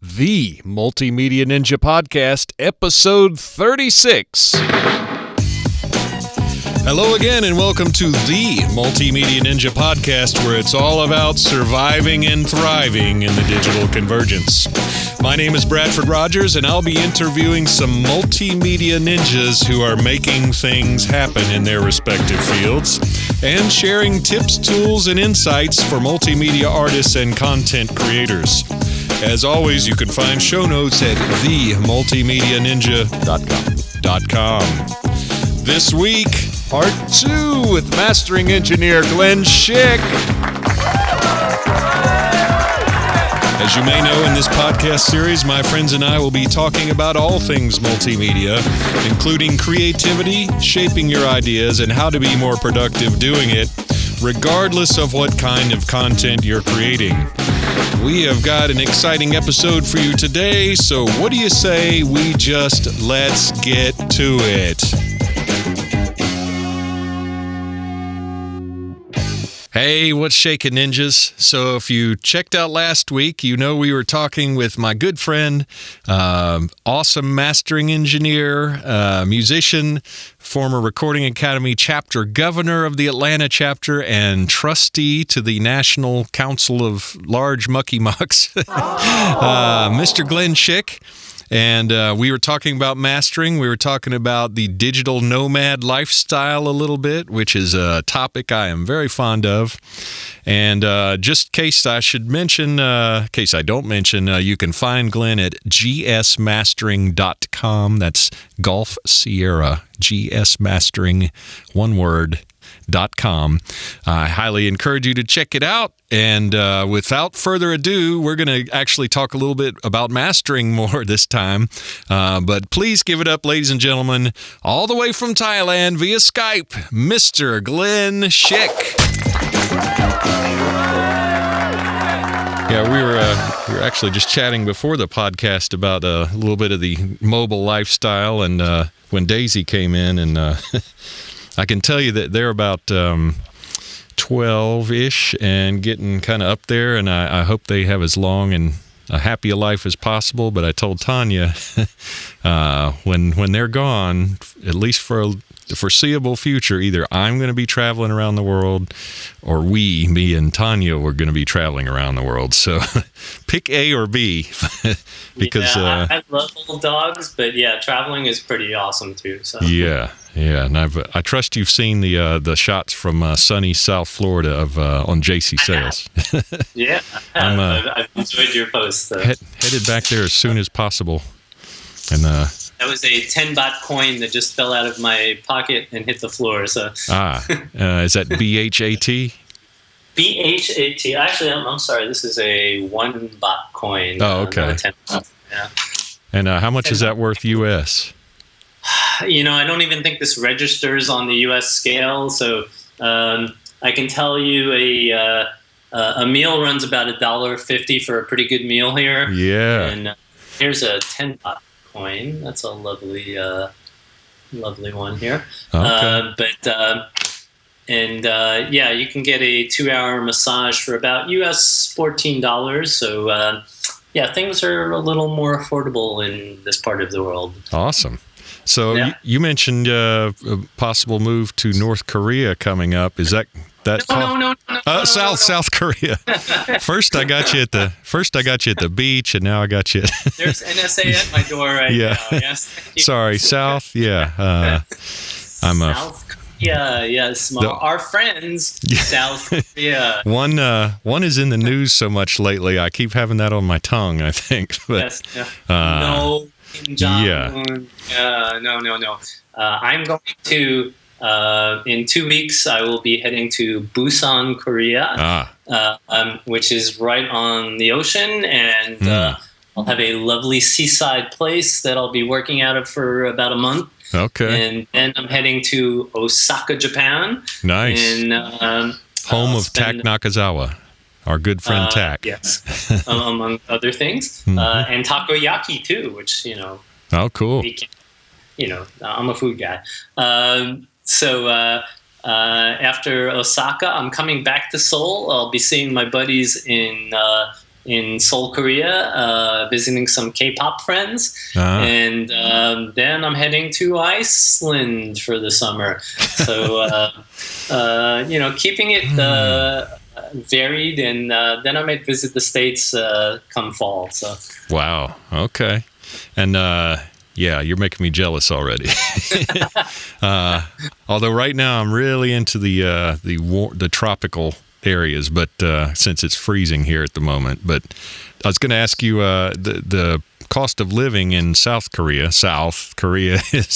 the Multimedia Ninja Podcast, episode 36. Hello again, and welcome to the Multimedia Ninja Podcast, where it's all about surviving and thriving in the digital convergence. My name is Bradford Rogers, and I'll be interviewing some multimedia ninjas who are making things happen in their respective fields and sharing tips, tools, and insights for multimedia artists and content creators. As always, you can find show notes at themultimedianinja.com. This week, part 2 with mastering engineer Glenn Schick. As you may know, in this podcast series, my friends and I will be talking about all things multimedia, including creativity, shaping your ideas, and how to be more productive doing it, regardless of what kind of content you're creating. We have got an exciting episode for you today, so what do you say we just let's get to it? Hey, what's shaking, ninjas? So if you checked out last week, you know we were talking with my good friend, awesome mastering engineer, musician, former Recording Academy chapter governor of the Atlanta chapter, and trustee to the National Council of Large Mucky Mucks, Mr. Glenn Schick. And we were talking about mastering. We were talking about the digital nomad lifestyle a little bit, which is a topic I am very fond of. And just in case I should mention, in case I don't mention, you can find Glenn at gsmastering.com. That's Golf Sierra, gsmastering, one word, .com. I highly encourage you to check it out. And without further ado, we're going to actually talk a little bit about mastering more this time. But please give it up, ladies and gentlemen, all the way from Thailand via Skype, Mr. Glenn Schick. Yeah, we were actually just chatting before the podcast about a little bit of the mobile lifestyle, and when Daisy came in, and I can tell you that they're about 12-ish and getting kind of up there, and I hope they have as long and a happy a life as possible. But I told Tanya when they're gone, at least for the foreseeable future, either I'm going to be traveling around the world, or me and Tanya, we're going to be traveling around the world. So pick A or B. Because I love little dogs, but yeah, traveling is pretty awesome too. So yeah, and I trust you've seen the shots from sunny South Florida of on JC Sales. Yeah, I've enjoyed your posts. Headed back there as soon as possible, and that was a 10 baht coin that just fell out of my pocket and hit the floor. So is that BHAT? BHAT. Actually, I'm sorry. This is a 1 baht coin. Oh, okay. Not a 10 baht. Yeah. And how much is that worth US? You know, I don't even think this registers on the US scale. So I can tell you a meal runs about $1.50 for a pretty good meal here. Yeah. And here's a 10 baht coin. That's a lovely one here. Okay. Yeah, you can get a 2-hour massage for about US $14. So yeah, things are a little more affordable in this part of the world. Awesome. So yeah. you mentioned a possible move to North Korea coming up. Is that No. South Korea. First I got you at the beach, and now I got you. There's NSA at my door right now. Yes. Sorry, South. Yeah. I'm South Korea. Yes. Our friends. South Korea. One is in the news so much lately. I keep having that on my tongue, I think. But, yes. No. Kim Jong-un. Yeah. No. I'm going to. In 2 weeks, I will be heading to Busan, Korea, which is right on the ocean, and I'll have a lovely seaside place that I'll be working out of for about a month. Okay. And then I'm heading to Osaka, Japan. Nice. And, home of Tak Nakazawa, our good friend Tak. Yes, among other things. And takoyaki, too, which, you know. Oh, cool. I'm a food guy. So after Osaka, I'm coming back to Seoul. I'll be seeing my buddies in in Seoul, Korea, visiting some K-pop friends, and then I'm heading to Iceland for the summer. So keeping it varied, and then I might visit the States come fall. So wow, okay, and yeah, you're making me jealous already. Although right now I'm really into the tropical areas, but since it's freezing here at the moment. But I was going to ask you, the cost of living in South Korea is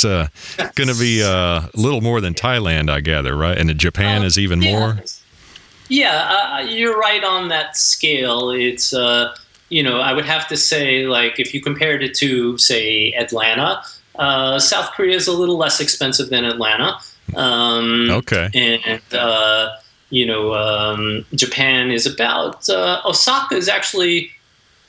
going to be a little more than Thailand, I gather, right? And Japan is even more. Yeah, you're right on that scale. It's I would have to say, like, if you compared it to, say, Atlanta, South Korea is a little less expensive than Atlanta. Okay. And Japan is about Osaka is actually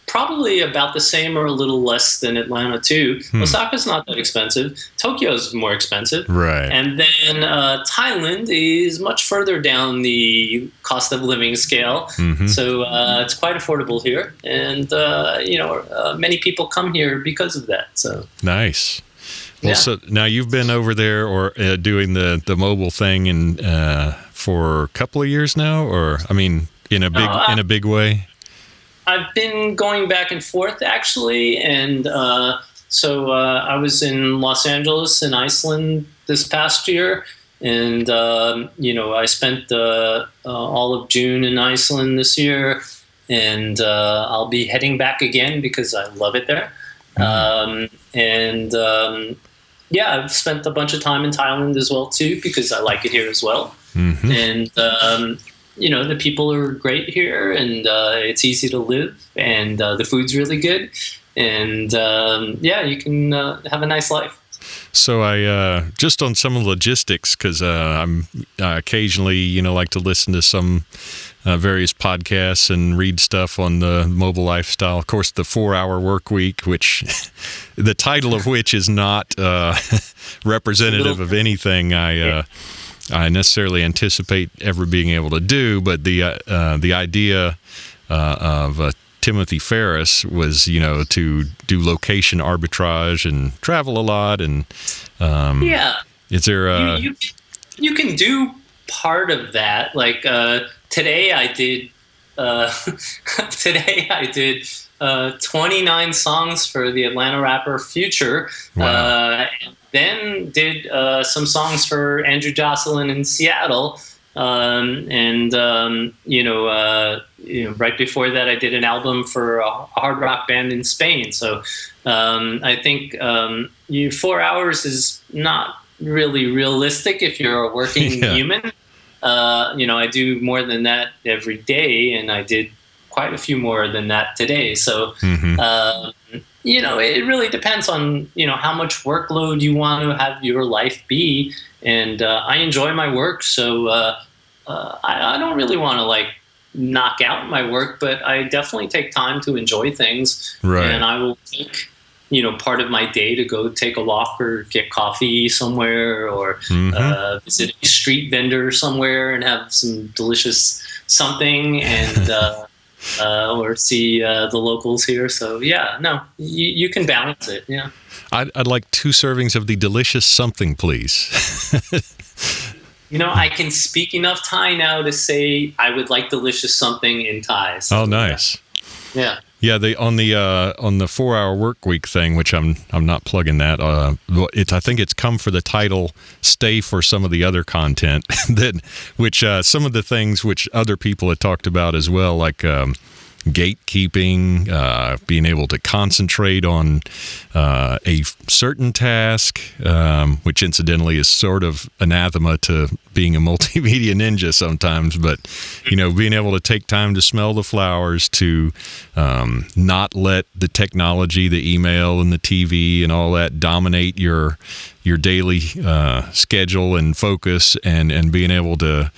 probably about the same or a little less than Atlanta too. Osaka's not that expensive. Tokyo's more expensive. Right. And then Thailand is much further down the cost of living scale. So it's quite affordable here. And, many people come here because of that. So nice. Well, so now you've been over there or doing the mobile thing and for a couple of years now, or I mean, in a big way. I've been going back and forth actually, and so I was in Los Angeles and Iceland this past year, and I spent all of June in Iceland this year, and I'll be heading back again because I love it there. I've spent a bunch of time in Thailand as well too because I like it here as well. And the people are great here, and it's easy to live, and the food's really good, and you can have a nice life. So I just on some of the logistics, because I'm occasionally like to listen to some various podcasts and read stuff on the mobile lifestyle. Of course, the 4-Hour Work Week, which the title of which is not representative of anything I necessarily anticipate ever being able to do, but the idea of Timothy Ferris was, to do location arbitrage and travel a lot, and is there you can do part of that. Like today, I did 29 songs for the Atlanta rapper Future. Wow. Then did some songs for Andrew Jocelyn in Seattle, right before that I did an album for a hard rock band in Spain. So I think 4 hours is not really realistic if you're a working human. I do more than that every day, and I did quite a few more than that today. So it really depends on, how much workload you want to have your life be. And I enjoy my work, so I don't really want to knock out my work, but I definitely take time to enjoy things. Right. And I will take, part of my day to go take a walk or get coffee somewhere, or visit a street vendor somewhere and have some delicious something, and or see the locals here. So you can balance it. Yeah. I'd like 2 servings of the delicious something, please. I can speak enough Thai now to say I would like delicious something in Thai. So, oh, nice. Yeah. Yeah, on the 4-Hour Work Week thing, which I'm not plugging that. I think it's come for the title "Stay for some of the other content" which some of the things which other people had talked about as well, like gatekeeping, being able to concentrate on a certain task, which incidentally is sort of anathema to being a multimedia ninja sometimes, but being able to take time to smell the flowers, to not let the technology, the email and the TV and all that dominate your daily schedule and focus, and being able to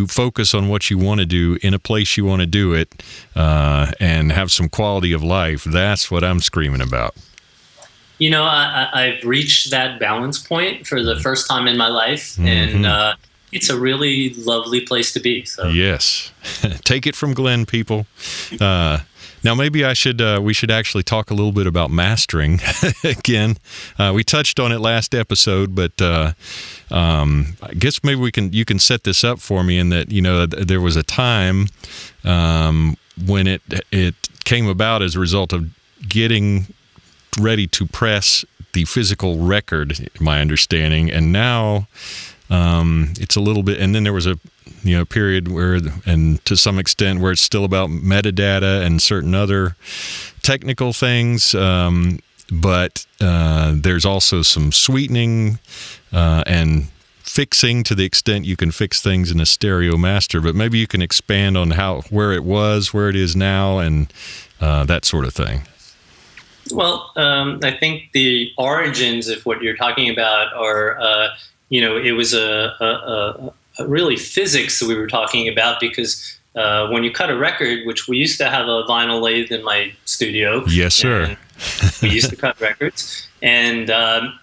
focus on what you want to do in a place you want to do it, and have some quality of life. That's what I'm screaming about. I've reached that balance point for the first time in my life, and it's a really lovely place to be. So yes, take it from Glenn, people. Now, maybe we should actually talk a little bit about mastering again. We touched on it last episode, but I guess maybe you can set this up for me in that, there was a time when it came about as a result of getting ready to press the physical record, my understanding, and now it's a little bit, and then there was a period where, and to some extent, where it's still about metadata and certain other technical things, but there's also some sweetening and fixing to the extent you can fix things in a stereo master. But maybe you can expand on where it was, where it is now, and that sort of thing. Well, I think the origins of what you're talking about are, it was a really physics that we were talking about, because when you cut a record, which we used to have a vinyl lathe in my studio. Yes, sir. We used to cut records. And,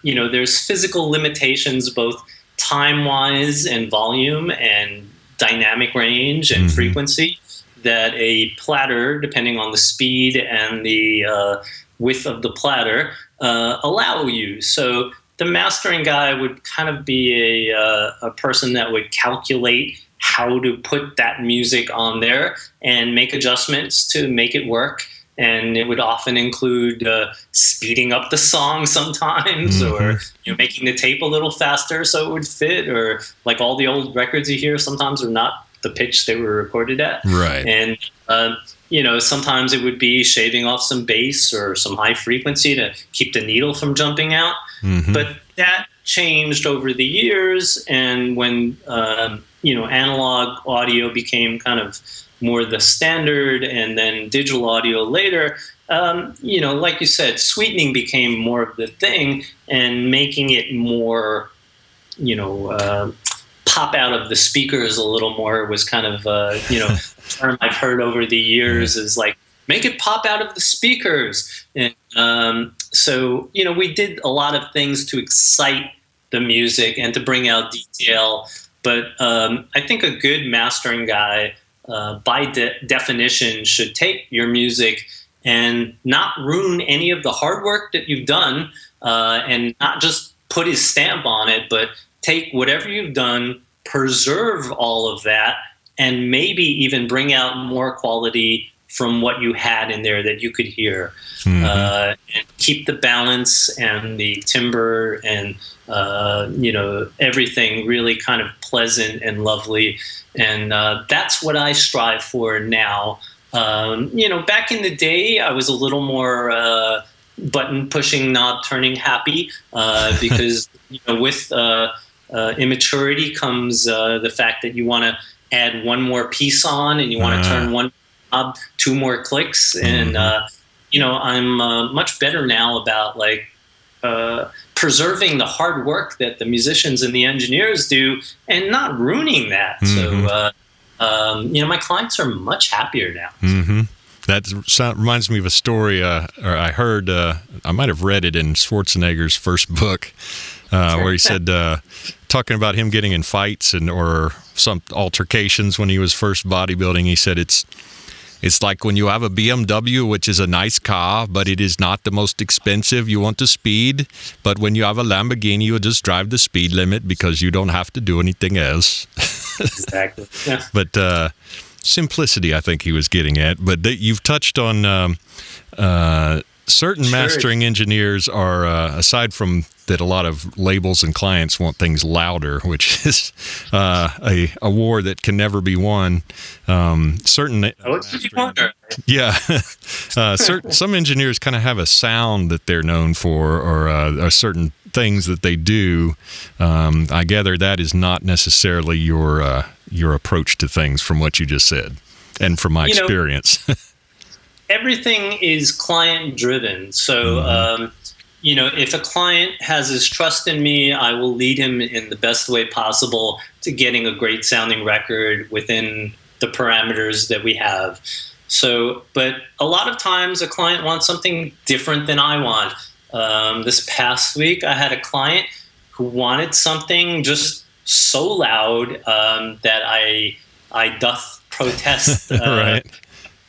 there's physical limitations, both time-wise and volume and dynamic range and frequency, that a platter, depending on the speed and the width of the platter, allow you. So the mastering guy would kind of be a person that would calculate how to put that music on there and make adjustments to make it work. And it would often include speeding up the song sometimes, or making the tape a little faster so it would fit, or like all the old records you hear sometimes are not the pitch they were recorded at. Right. And sometimes it would be shaving off some bass or some high frequency to keep the needle from jumping out. But that changed over the years, and when analog audio became kind of more the standard, and then digital audio later, like you said, sweetening became more of the thing, and making it more, pop out of the speakers a little more was kind of, a term I've heard over the years, is like, make it pop out of the speakers. And so, we did a lot of things to excite the music and to bring out detail. But I think a good mastering guy, by definition, should take your music and not ruin any of the hard work that you've done, and not just put his stamp on it, but take whatever you've done, preserve all of that, and maybe even bring out more quality from what you had in there that you could hear. And keep the balance and the timbre and everything really kind of pleasant and lovely. And that's what I strive for now. Back in the day, I was a little more button pushing, knob turning happy, because with immaturity comes the fact that you want to add one more piece on, and you want to turn one knob 2 more clicks. And I'm much better now about preserving the hard work that the musicians and the engineers do, and not ruining that. So, my clients are much happier now. That reminds me of a story, or I heard, I might have read it in Schwarzenegger's first book, where he said, talking about him getting in fights or some altercations when he was first bodybuilding, he said it's like when you have a BMW, which is a nice car, but it is not the most expensive. You want the speed, but when you have a Lamborghini, you just drive the speed limit because you don't have to do anything else. Exactly. Yeah. But simplicity, I think he was getting at. But you've touched on certain mastering engineers are, aside from that, a lot of labels and clients want things louder, which is a war that can never be won. Some engineers kind of have a sound that they're known for, or certain things that they do. I gather that is not necessarily your approach to things, from what you just said, and from my experience. Everything is client driven. So, if a client has his trust in me, I will lead him in the best way possible to getting a great sounding record within the parameters that we have. So, but a lot of times a client wants something different than I want. This past week, I had a client who wanted something just so loud that I doth protest right.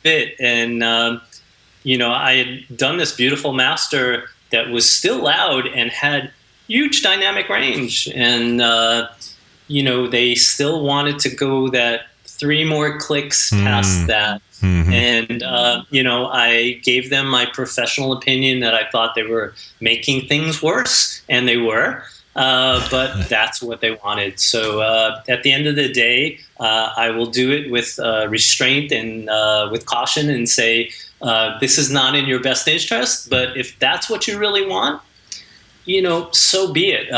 bit. And I had done this beautiful master that was still loud and had huge dynamic range. And, they still wanted to go that 3 more clicks past that. Mm-hmm. And, I gave them my professional opinion that I thought they were making things worse, and they were. But that's what they wanted. So at the end of the day, I will do it with restraint and with caution and say, this is not in your best interest. But if that's what you really want, so be it.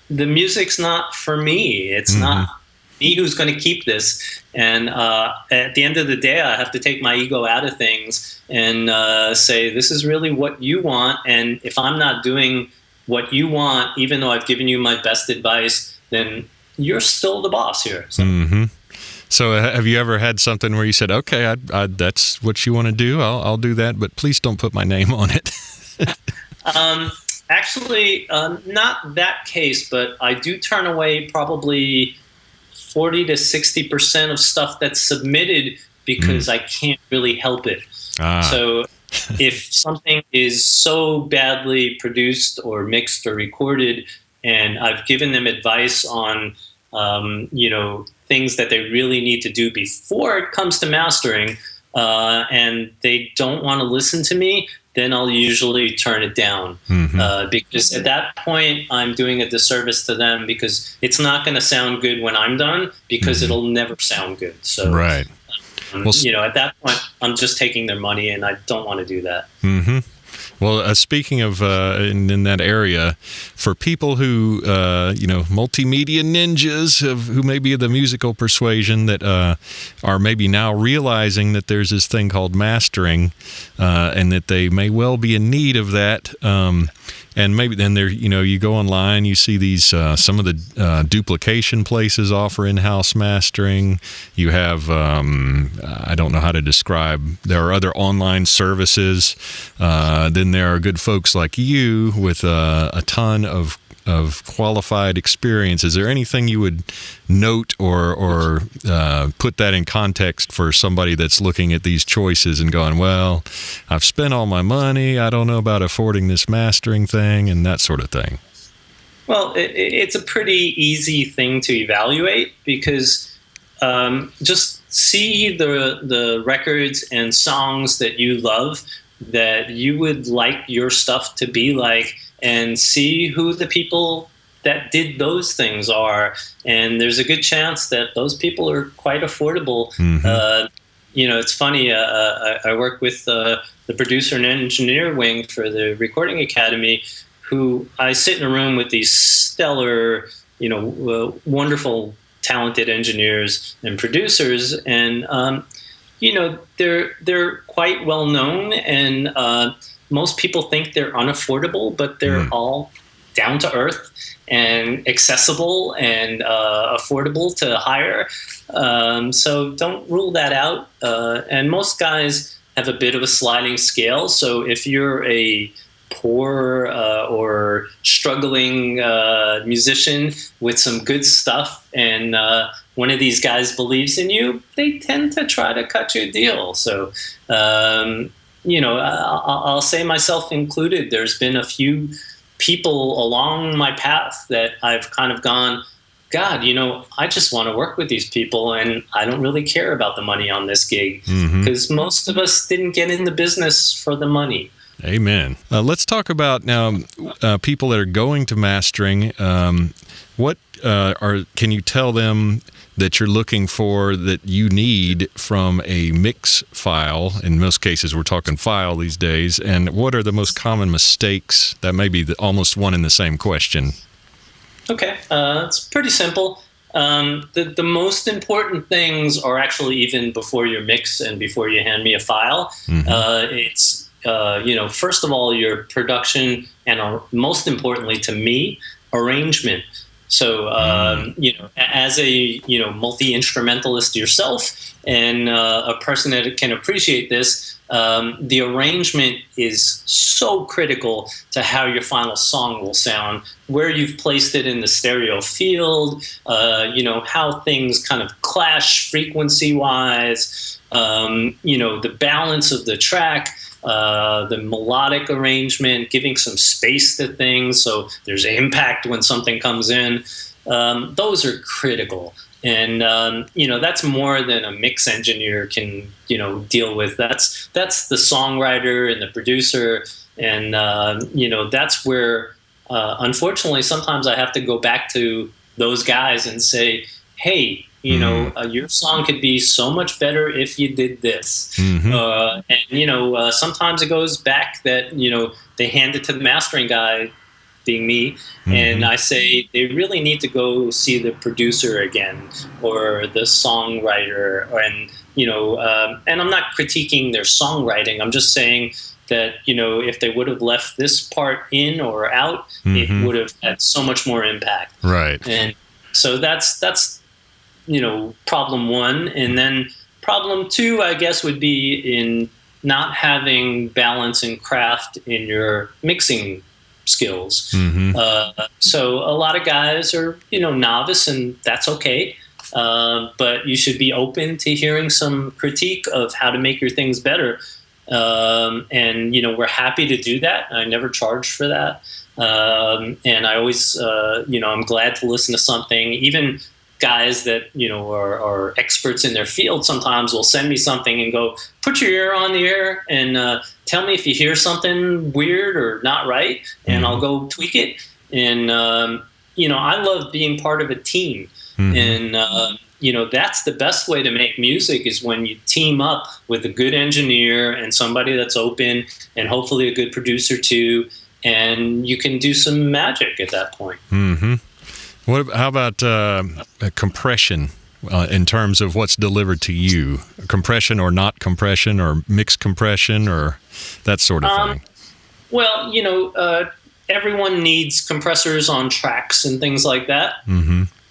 The music's not for me. It's not me who's going to keep this. And at the end of the day, I have to take my ego out of things and say, this is really what you want. And if I'm not doing what you want, even though I've given you my best advice, then you're still the boss here. So, So have you ever had something where you said, okay, that's what you want to do, I'll do that, but please don't put my name on it? Actually, not that case, but I do turn away probably 40 to 60% of stuff that's submitted because I can't really help it. So if something is so badly produced or mixed or recorded, and I've given them advice on, things that they really need to do before it comes to mastering, and they don't want to listen to me, then I'll usually turn it down. Because at that point, I'm doing a disservice to them, because it's not going to sound good when I'm done, because it'll never sound good. So, right. At that point, I'm just taking their money, and I don't want to do that. Well, speaking of in that area, for people who, multimedia ninjas who may be of the musical persuasion that are maybe now realizing that there's this thing called mastering, and that they may well be in need of that. And maybe then there, you go online, you see these some of the duplication places offer in-house mastering. You have I don't know how to describe. There are other online services. Then there are good folks like you with a ton of qualified experience. Is there anything you would note or put that in context for somebody that's looking at these choices and going, well, I've spent all my money, I don't know about affording this mastering thing, and that sort of thing? Well, it's a pretty easy thing to evaluate, because just see the records and songs that you love, that you would like your stuff to be like, and see who the people that did those things are. And there's a good chance that those people are quite affordable. It's funny, I work with the producer and engineer wing for the Recording Academy, who I sit in a room with these stellar, wonderful, talented engineers and producers. And, they're quite well known, and most people think they're unaffordable, but they're all down to earth and accessible and affordable to hire. So don't rule that out. And most guys have a bit of a sliding scale. So if you're a poor or struggling musician with some good stuff, and one of these guys believes in you, they tend to try to cut you a deal. So, I'll say myself included, there's been a few people along my path that I've kind of gone, God, I just want to work with these people, and I don't really care about the money on this gig, because most of us didn't get in the business for the money. Amen. Let's talk about now people that are going to mastering. What can you tell them that you're looking for, that you need from a mix file? In most cases, we're talking file these days. And what are the most common mistakes? That may be almost one and the same question. Okay, it's pretty simple. The most important things are actually even before your mix and before you hand me a file. It's first of all, your production, and most importantly to me, arrangement. So, as a, multi-instrumentalist yourself, and a person that can appreciate this, the arrangement is so critical to how your final song will sound, where you've placed it in the stereo field, how things kind of clash frequency-wise, the balance of the track. the melodic arrangement, giving some space to things so there's impact when something comes in. Those are critical. And, that's more than a mix engineer can, deal with. That's the songwriter and the producer. And, that's where, unfortunately, sometimes I have to go back to those guys and say, hey, your song could be so much better if you did this. And, sometimes it goes back that, they hand it to the mastering guy, being me, and I say they really need to go see the producer again or the songwriter, and I'm not critiquing their songwriting. I'm just saying that if they would have left this part in or out, it would have had so much more impact. Right. And so that's problem one, and then problem two, I guess, would be in not having balance and craft in your mixing skills. So a lot of guys are, novice, and that's okay. But you should be open to hearing some critique of how to make your things better. And, we're happy to do that. I never charge for that. And I always, I'm glad to listen to something. Even guys that, are experts in their field sometimes will send me something and go, put your ear on the air and tell me if you hear something weird or not right, and I'll go tweak it. And, I love being part of a team. And, that's the best way to make music, is when you team up with a good engineer and somebody that's open, and hopefully a good producer too, and you can do some magic at that point. How about compression in terms of what's delivered to you? Compression or not compression, or mixed compression, or that sort of thing? Well, everyone needs compressors on tracks and things like that.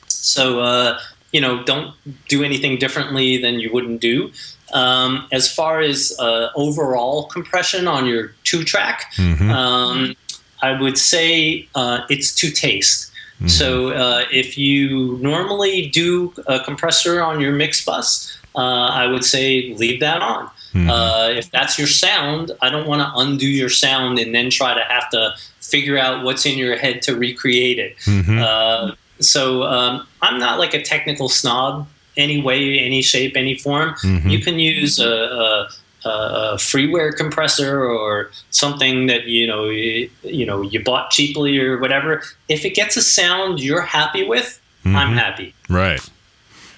So, don't do anything differently than you wouldn't do. As far as overall compression on your 2-track, I would say it's to taste. So if you normally do a compressor on your mix bus, I would say leave that on. If that's your sound, I don't want to undo your sound and then try to have to figure out what's in your head to recreate it. So I'm not like a technical snob any way, any shape, any form. You can use a freeware compressor or something that you bought cheaply or whatever. If it gets a sound you're happy with, I'm happy. Right.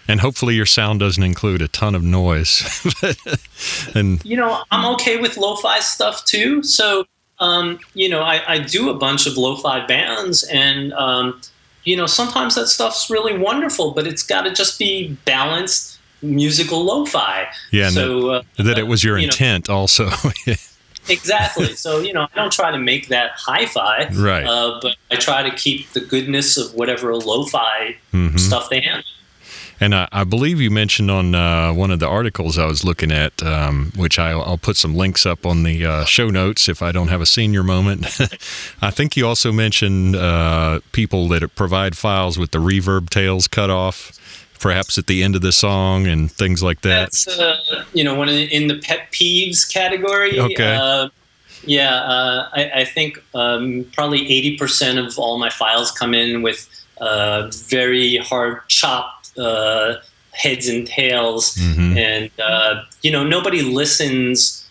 And hopefully your sound doesn't include a ton of noise. And I'm okay with lo-fi stuff too. So I do a bunch of lo-fi bands, and sometimes that stuff's really wonderful, but it's got to just be balanced musical lo-fi. Yeah, so that it was your intent also. Exactly. So I don't try to make that hi-fi, right? But I try to keep the goodness of whatever lo-fi stuff they have. And I believe you mentioned on one of the articles I was looking at, which I'll put some links up on the show notes if I don't have a senior moment. I think you also mentioned people that provide files with the reverb tails cut off, perhaps at the end of the song and things like that. That's one in the pet peeves category. Okay. I think probably 80% of all my files come in with very hard chopped heads and tails, and nobody listens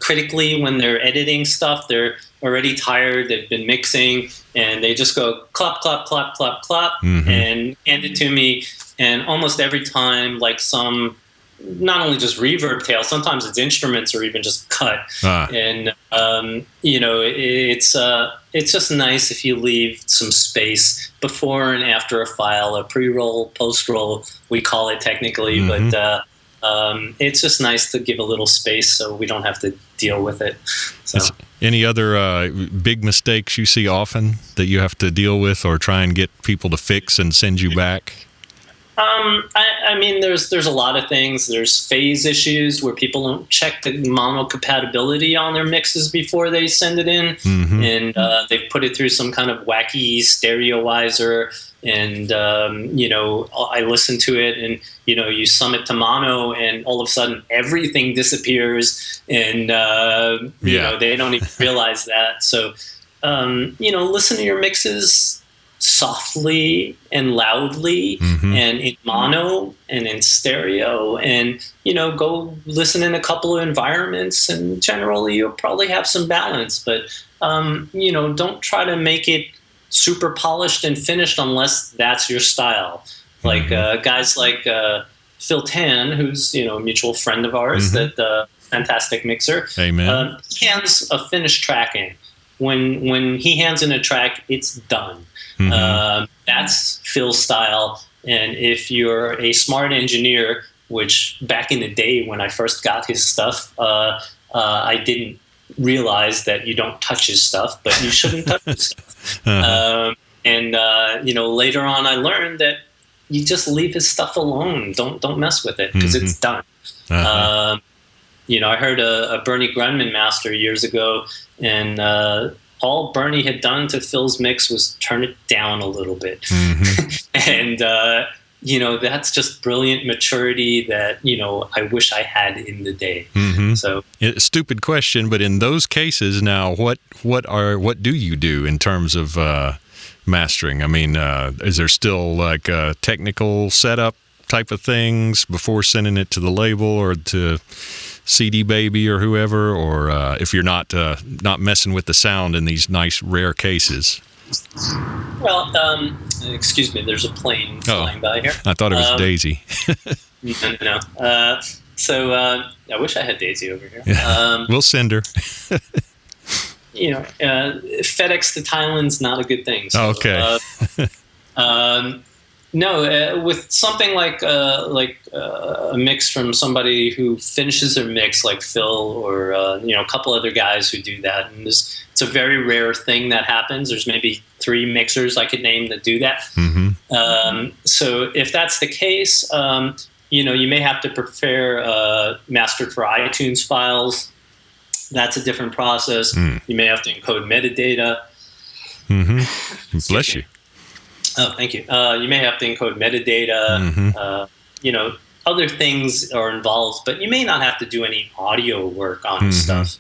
critically when they're editing stuff. They're already tired, they've been mixing, and they just go clap, clap, clap, clap, clap, and hand it to me. And almost every time, like some, not only just reverb tail, sometimes it's instruments or even just cut. And it's just nice if you leave some space before and after a file, a pre-roll, post-roll, we call it technically, but it's just nice to give a little space so we don't have to deal with it. So. Any other big mistakes you see often that you have to deal with or try and get people to fix and send you back? I mean, there's a lot of things. There's phase issues where people don't check the mono compatibility on their mixes before they send it in, and they've put it through some kind of wacky stereoizer. And I listen to it, and you sum it to mono, and all of a sudden everything disappears, and they don't even realize that. So listen to your mixes softly and loudly, and in mono and in stereo, and go listen in a couple of environments, and generally you'll probably have some balance. But don't try to make it super polished and finished unless that's your style. Like guys like Phil Tan, who's a mutual friend of ours, that fantastic mixer. Amen. He hands a finished track in. When he hands in a track, it's done. That's Phil's style. And if you're a smart engineer, which back in the day when I first got his stuff, I didn't realize that you don't touch his stuff, but you shouldn't touch his stuff. Later on I learned that you just leave his stuff alone. Don't mess with it, because it's done. I heard a Bernie Grunman master years ago, and all Bernie had done to Phil's mix was turn it down a little bit. And that's just brilliant maturity that I wish I had in the day. So, stupid question, but in those cases now, what do you do in terms of mastering? I mean, is there still like technical setup type of things before sending it to the label or to CD Baby or whoever, or if you're not messing with the sound in these nice rare cases? Well, excuse me, there's a plane flying by here. I thought it was Daisy. No. So I wish I had Daisy over here. We'll send her. FedEx to Thailand's not a good thing. So, okay. No, with something like a mix from somebody who finishes their mix, like Phil or a couple other guys who do that, and it's a very rare thing that happens. There's maybe 3 mixers I could name that do that. So if that's the case, you may have to prepare mastered for iTunes files. That's a different process. You may have to encode metadata. Bless you. Oh, thank you. You may have to encode metadata. Other things are involved, but you may not have to do any audio work on stuff.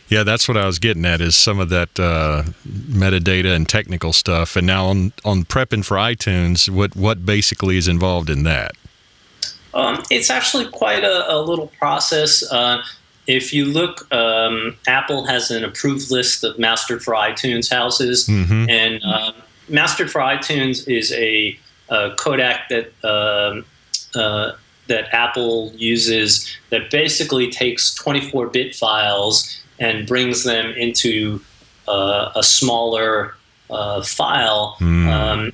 Yeah, that's what I was getting at, is some of that metadata and technical stuff. And now on prepping for iTunes, what basically is involved in that? It's actually quite a little process. If you look, Apple has an approved list of mastered for iTunes houses, and mastered for iTunes is a codec that Apple uses that basically takes 24-bit files and brings them into a smaller file, and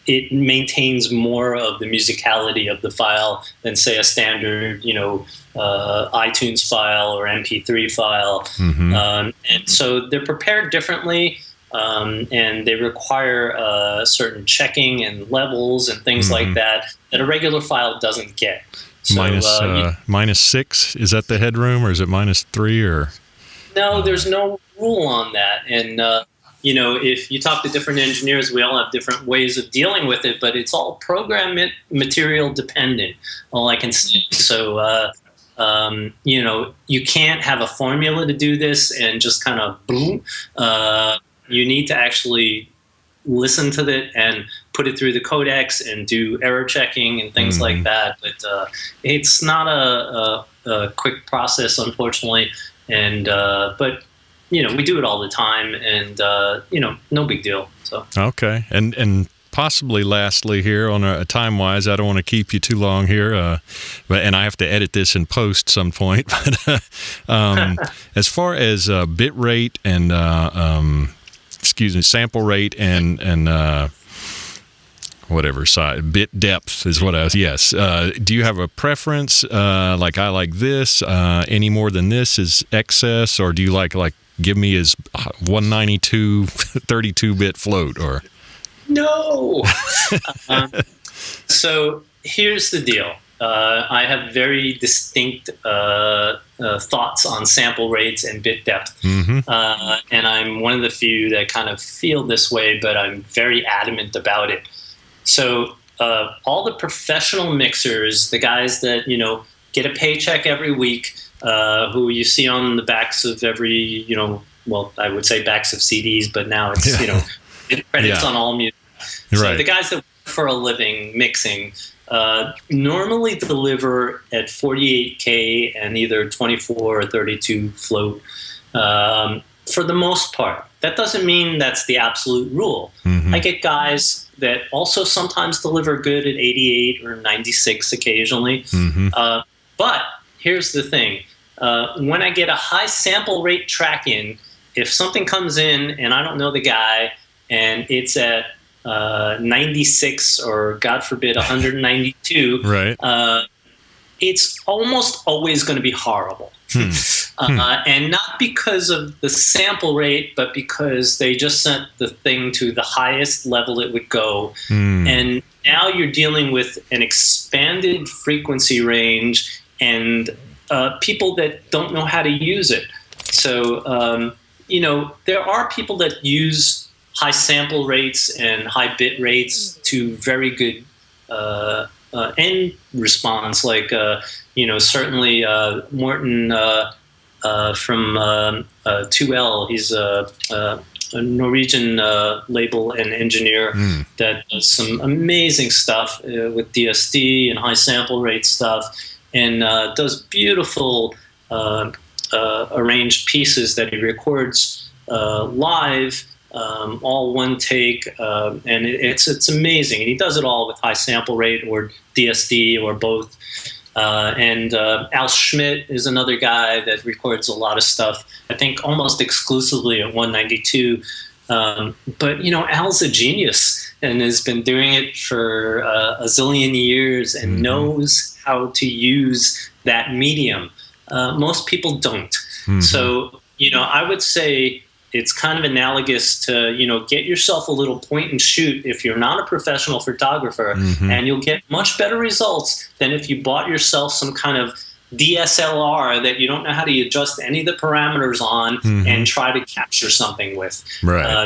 it maintains more of the musicality of the file than, say, a standard, iTunes file or MP3 file. And so they're prepared differently, and they require certain checking and levels and things like that a regular file doesn't get. So, -6, is that the headroom, or is it -3? Or no, there's no rule on that. And if you talk to different engineers, we all have different ways of dealing with it, but it's all program material dependent, all I can say. So you can't have a formula to do this and just kind of boom. You need to actually listen to it and put it through the codecs and do error checking and things like that. But it's not a quick process, unfortunately. And but we do it all the time, and no big deal. So okay, and possibly lastly here on a time wise, I don't want to keep you too long here, and I have to edit this in post some point. But as far as bit rate and sample rate and whatever side, bit depth is what I was. Yes. Do you have a preference? Like I like this. Any more than this is excess, or do you like give me his 192 32-bit float? Or no. So here's the deal. I have very distinct thoughts on sample rates and bit depth. And I'm one of the few that kind of feel this way, but I'm very adamant about it. So all the professional mixers, the guys that, get a paycheck every week, who you see on the backs of every, well, I would say backs of CDs, but now it's, credits on all music. So the guys that work for a living mixing normally deliver at 48K and either 24 or 32 float for the most part. That doesn't mean that's the absolute rule. I get guys that also sometimes deliver good at 88 or 96 occasionally. But here's the thing. When I get a high sample rate track in, if something comes in and I don't know the guy and it's at 96 or God forbid 192, it's almost always going to be horrible. And not because of the sample rate, but because they just sent the thing to the highest level it would go. And now you're dealing with an expanded frequency range and people that don't know how to use it. So, there are people that use high sample rates and high bit rates to very good end response. Like, certainly Morten from 2L, he's a Norwegian label and engineer that does some amazing stuff with DSD and high sample rate stuff, and does beautiful arranged pieces that he records live, all one take, and it's amazing. And he does it all with high sample rate or DSD or both. And Al Schmidt is another guy that records a lot of stuff, I think almost exclusively at 192. But, Al's a genius and has been doing it for a zillion years and knows how to use that medium. Most people don't. So, I would say it's kind of analogous to, get yourself a little point and shoot if you're not a professional photographer, and you'll get much better results than if you bought yourself some kind of DSLR that you don't know how to adjust any of the parameters on and try to capture something with.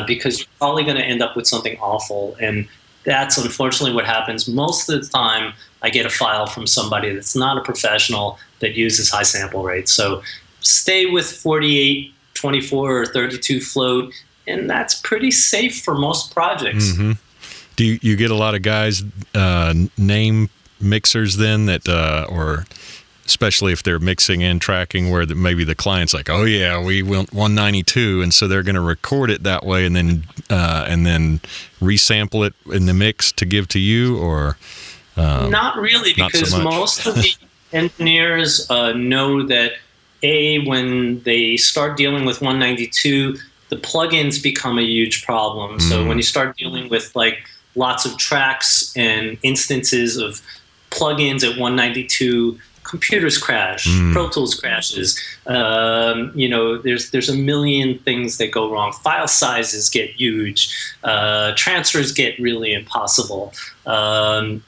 Because you're probably going to end up with something awful. And that's unfortunately what happens. Most of the time, I get a file from somebody that's not a professional that uses high sample rates. So stay with 48, 24 or 32 float, and that's pretty safe for most projects. Do you get a lot of guys name mixers then that or especially if they're mixing and tracking where maybe the client's like, oh yeah, we want 192, and so they're going to record it that way and then resample it in the mix to give to you? Or not really, because most of the engineers know that when they start dealing with 192, the plugins become a huge problem. So when you start dealing with like lots of tracks and instances of plugins at 192, computers crash, Pro Tools crashes. There's a million things that go wrong. File sizes get huge. Transfers get really impossible. It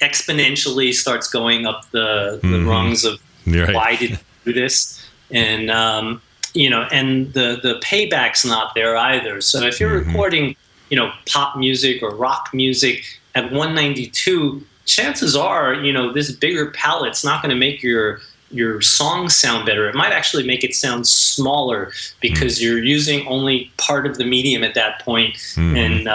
exponentially starts going up the rungs of why did you do this? And and the payback's not there either. So if you're recording, pop music or rock music at 192, chances are, this bigger palette's not going to make your song sound better. It might actually make it sound smaller because you're using only part of the medium at that point. And,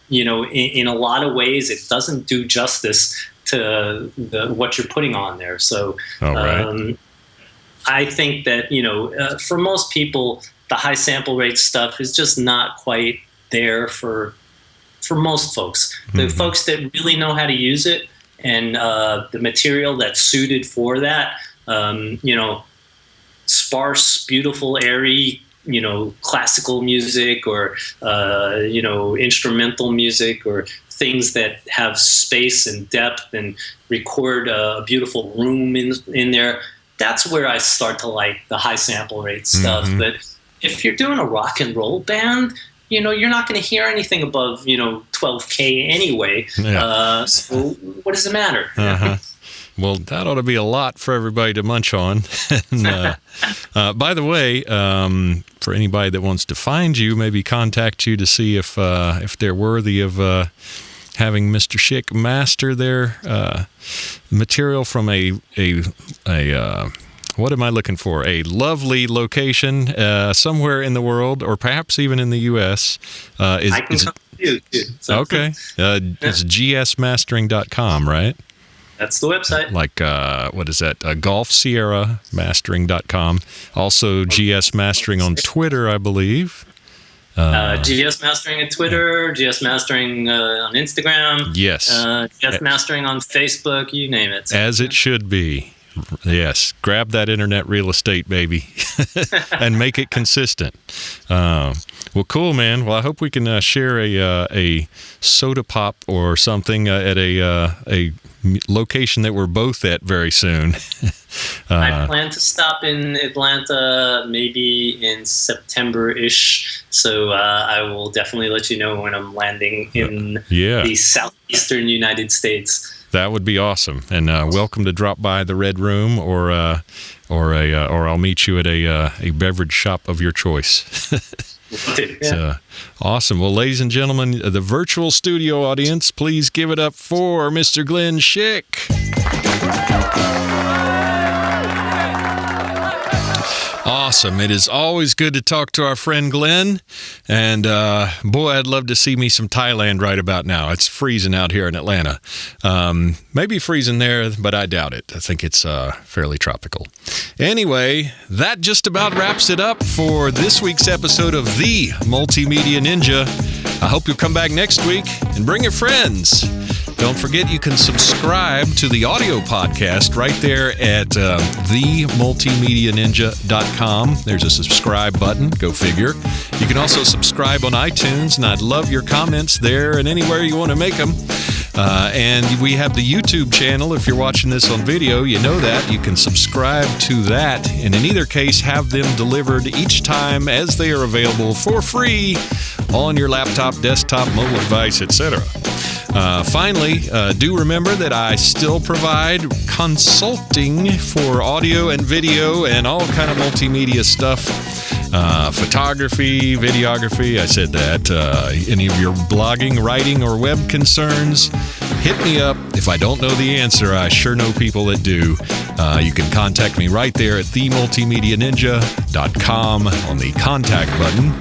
in a lot of ways, it doesn't do justice to what you're putting on there. So I think that, for most people, the high sample rate stuff is just not quite there for most folks. The folks that really know how to use it and the material that's suited for that, sparse, beautiful, airy, classical music or, instrumental music or things that have space and depth and record a beautiful room in there. That's where I start to like the high sample rate stuff. But if you're doing a rock and roll band, you're not going to hear anything above 12K anyway. Yeah. So what does it matter? Uh-huh. Well, that ought to be a lot for everybody to munch on. And, by the way, for anybody that wants to find you, maybe contact you to see if they're worthy of having Mr. Schick master their material from a what am I looking for? A lovely location somewhere in the world, or perhaps even in the U.S. I can come to you too. So, okay. It's gsmastering.com, right? That's the website. Like, what is that? GolfSierraMastering.com. Also, GS Mastering on Twitter, I believe. GS Mastering at Twitter, GS Mastering on Instagram. Yes. GS Mastering on Facebook, you name it. As it should be. Yes. Grab that internet real estate, baby, and make it consistent. Well, cool, man. Well, I hope we can share a soda pop or something at a location that we're both at very soon. I plan to stop in Atlanta maybe in September-ish, so I will definitely let you know when I'm landing in the southeastern United States. That would be awesome, and welcome to drop by the Red Room, or I'll meet you at a beverage shop of your choice. Yeah. Awesome. Well, ladies and gentlemen, the virtual studio audience, please give it up for Mr. Glenn Schick. Awesome. It is always good to talk to our friend Glenn. And boy, I'd love to see me some Thailand right about now. It's freezing out here in Atlanta. Maybe freezing there, but I doubt it. I think it's fairly tropical. Anyway, that just about wraps it up for this week's episode of The Multimedia Ninja. I hope you'll come back next week and bring your friends. Don't forget you can subscribe to the audio podcast right there at themultimedianinja.com. There's a subscribe button. Go figure. You can also subscribe on iTunes, and I'd love your comments there and anywhere you want to make them. And we have the YouTube channel. If you're watching this on video, you know that. You can subscribe to that, and in either case, have them delivered each time as they are available for free on your laptop, desktop, mobile device, etc. Finally, do remember that I still provide consulting for audio and video and all kind of multimedia stuff. Photography, videography, I said that. Any of your blogging, writing, or web concerns, hit me up. If I don't know the answer, I sure know people that do. You can contact me right there at themultimedianinja.com on the contact button.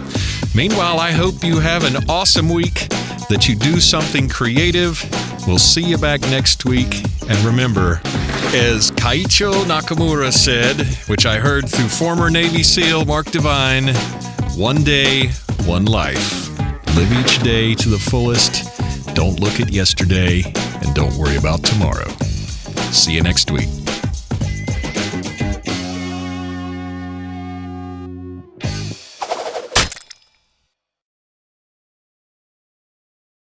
Meanwhile, I hope you have an awesome week, that you do something creative. We'll see you back next week. And remember, as Kaiicho Nakamura said, which I heard through former Navy SEAL Mark Devine, one day, one life. Live each day to the fullest. Don't look at yesterday, and don't worry about tomorrow. See you next week.